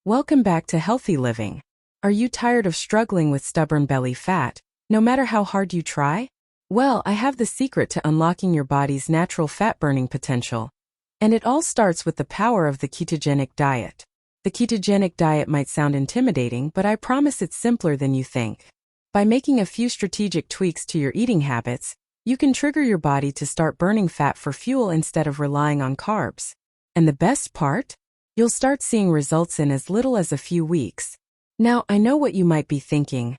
Welcome back to Healthy Living. Are you tired of struggling with stubborn belly fat, no matter how hard you try? Well, I have the secret to unlocking your body's natural fat-burning potential. And it all starts with the power of the ketogenic diet. The ketogenic diet might sound intimidating, but I promise it's simpler than you think. By making a few strategic tweaks to your eating habits, you can trigger your body to start burning fat for fuel instead of relying on carbs. And the best part? You'll start seeing results in as little as a few weeks. Now, I know what you might be thinking.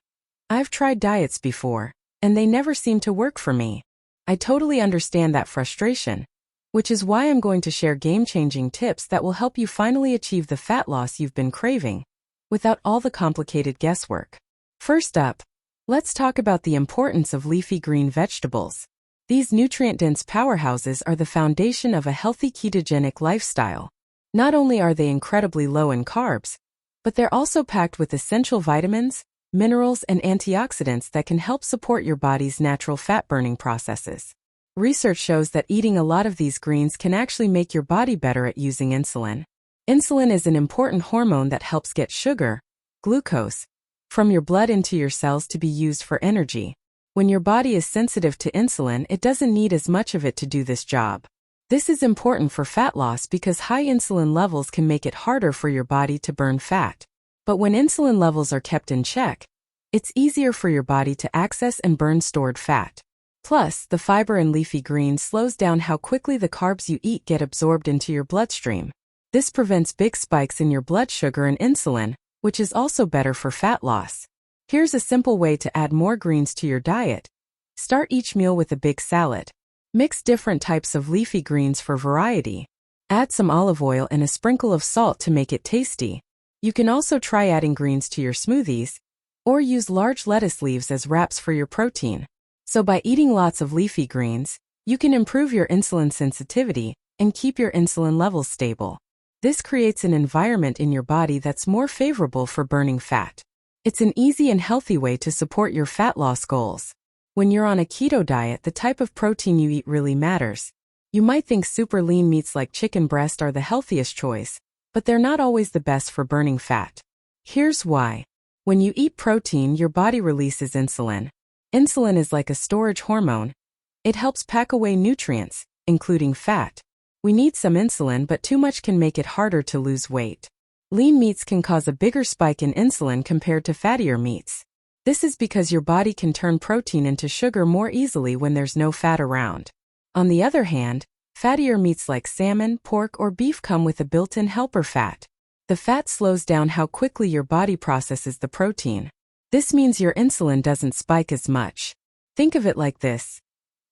I've tried diets before, and they never seem to work for me. I totally understand that frustration, which is why I'm going to share game-changing tips that will help you finally achieve the fat loss you've been craving, without all the complicated guesswork. First up, let's talk about the importance of leafy green vegetables. These nutrient-dense powerhouses are the foundation of a healthy ketogenic lifestyle. Not only are they incredibly low in carbs, but they're also packed with essential vitamins, minerals, and antioxidants that can help support your body's natural fat-burning processes. Research shows that eating a lot of these greens can actually make your body better at using insulin. Insulin is an important hormone that helps get sugar, glucose, from your blood into your cells to be used for energy. When your body is sensitive to insulin, it doesn't need as much of it to do this job. This is important for fat loss because high insulin levels can make it harder for your body to burn fat. But when insulin levels are kept in check, it's easier for your body to access and burn stored fat. Plus, the fiber in leafy greens slows down how quickly the carbs you eat get absorbed into your bloodstream. This prevents big spikes in your blood sugar and insulin, which is also better for fat loss. Here's a simple way to add more greens to your diet. Start each meal with a big salad. Mix different types of leafy greens for variety. Add some olive oil and a sprinkle of salt to make it tasty. You can also try adding greens to your smoothies, or use large lettuce leaves as wraps for your protein. So by eating lots of leafy greens, you can improve your insulin sensitivity and keep your insulin levels stable. This creates an environment in your body that's more favorable for burning fat. It's an easy and healthy way to support your fat loss goals. When you're on a keto diet, the type of protein you eat really matters. You might think super lean meats like chicken breast are the healthiest choice, but they're not always the best for burning fat. Here's why. When you eat protein, your body releases insulin. Insulin is like a storage hormone. It helps pack away nutrients, including fat. We need some insulin, but too much can make it harder to lose weight. Lean meats can cause a bigger spike in insulin compared to fattier meats. This is because your body can turn protein into sugar more easily when there's no fat around. On the other hand, fattier meats like salmon, pork, or beef come with a built-in helper fat. The fat slows down how quickly your body processes the protein. This means your insulin doesn't spike as much. Think of it like this.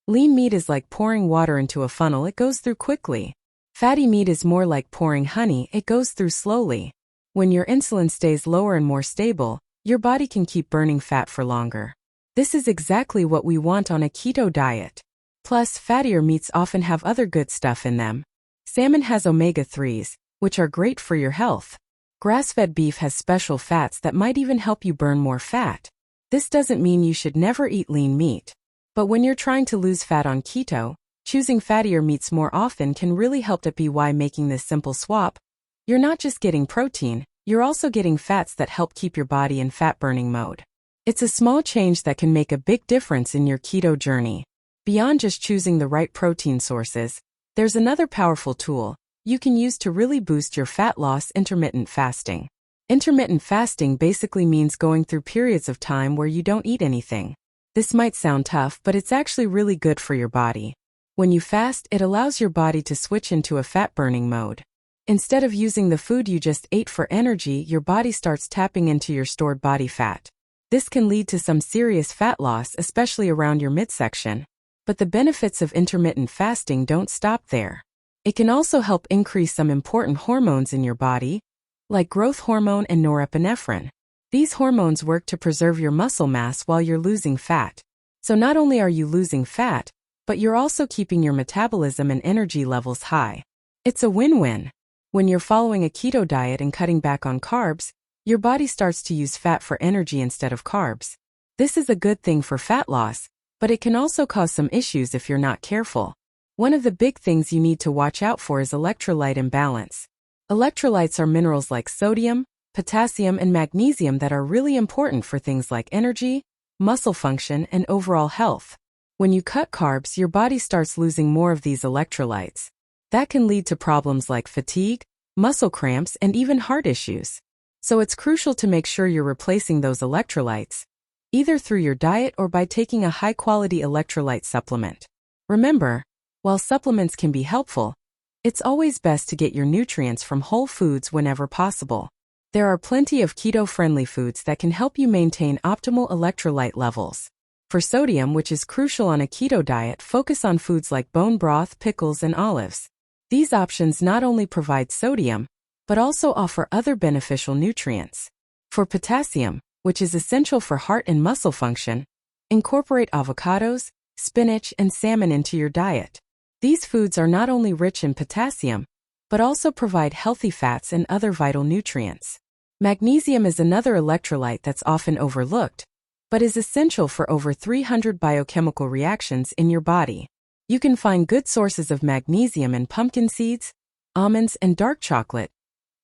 Lean meat is like pouring water into a funnel, it goes through quickly. Fatty meat is more like pouring honey, it goes through slowly. When your insulin stays lower and more stable, your body can keep burning fat for longer. This is exactly what we want on a keto diet. Plus, fattier meats often have other good stuff in them. Salmon has omega-3s, which are great for your health. Grass-fed beef has special fats that might even help you burn more fat. This doesn't mean you should never eat lean meat. But when you're trying to lose fat on keto, choosing fattier meats more often can really help. To be why making this simple swap, you're not just getting protein, you're also getting fats that help keep your body in fat-burning mode. It's a small change that can make a big difference in your keto journey. Beyond just choosing the right protein sources, there's another powerful tool you can use to really boost your fat loss: intermittent fasting. Intermittent fasting basically means going through periods of time where you don't eat anything. This might sound tough, but it's actually really good for your body. When you fast, it allows your body to switch into a fat-burning mode. Instead of using the food you just ate for energy, your body starts tapping into your stored body fat. This can lead to some serious fat loss, especially around your midsection. But the benefits of intermittent fasting don't stop there. It can also help increase some important hormones in your body, like growth hormone and norepinephrine. These hormones work to preserve your muscle mass while you're losing fat. So not only are you losing fat, but you're also keeping your metabolism and energy levels high. It's a win-win. When you're following a keto diet and cutting back on carbs, your body starts to use fat for energy instead of carbs. This is a good thing for fat loss, but it can also cause some issues if you're not careful. One of the big things you need to watch out for is electrolyte imbalance. Electrolytes are minerals like sodium, potassium, and magnesium that are really important for things like energy, muscle function, and overall health. When you cut carbs, your body starts losing more of these electrolytes. That can lead to problems like fatigue, muscle cramps, and even heart issues. So it's crucial to make sure you're replacing those electrolytes, either through your diet or by taking a high-quality electrolyte supplement. Remember, while supplements can be helpful, it's always best to get your nutrients from whole foods whenever possible. There are plenty of keto-friendly foods that can help you maintain optimal electrolyte levels. For sodium, which is crucial on a keto diet, focus on foods like bone broth, pickles, and olives. These options not only provide sodium, but also offer other beneficial nutrients. For potassium, which is essential for heart and muscle function, incorporate avocados, spinach, and salmon into your diet. These foods are not only rich in potassium, but also provide healthy fats and other vital nutrients. Magnesium is another electrolyte that's often overlooked, but is essential for over 300 biochemical reactions in your body. You can find good sources of magnesium in pumpkin seeds, almonds, and dark chocolate,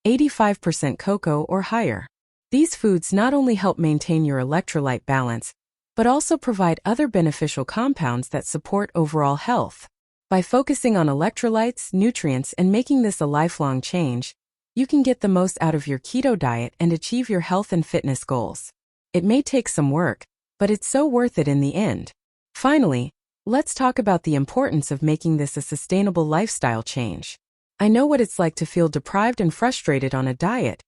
85% cocoa or higher. These foods not only help maintain your electrolyte balance, but also provide other beneficial compounds that support overall health. By focusing on electrolytes, nutrients, and making this a lifelong change, you can get the most out of your keto diet and achieve your health and fitness goals. It may take some work, but it's so worth it in the end. Finally, let's talk about the importance of making this a sustainable lifestyle change. I know what it's like to feel deprived and frustrated on a diet,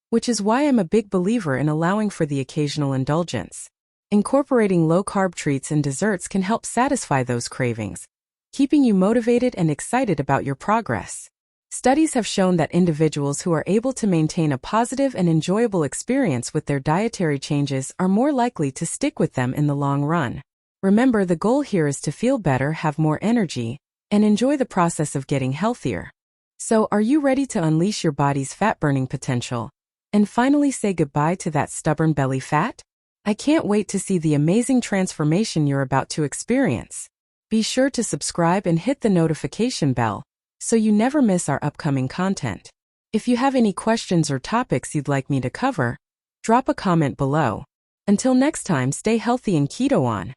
which is why I'm a big believer in allowing for the occasional indulgence. Incorporating low-carb treats and desserts can help satisfy those cravings, keeping you motivated and excited about your progress. Studies have shown that individuals who are able to maintain a positive and enjoyable experience with their dietary changes are more likely to stick with them in the long run. Remember, the goal here is to feel better, have more energy, and enjoy the process of getting healthier. So, are you ready to unleash your body's fat-burning potential and finally say goodbye to that stubborn belly fat? I can't wait to see the amazing transformation you're about to experience. Be sure to subscribe and hit the notification bell so you never miss our upcoming content. If you have any questions or topics you'd like me to cover, drop a comment below. Until next time, stay healthy and keto on.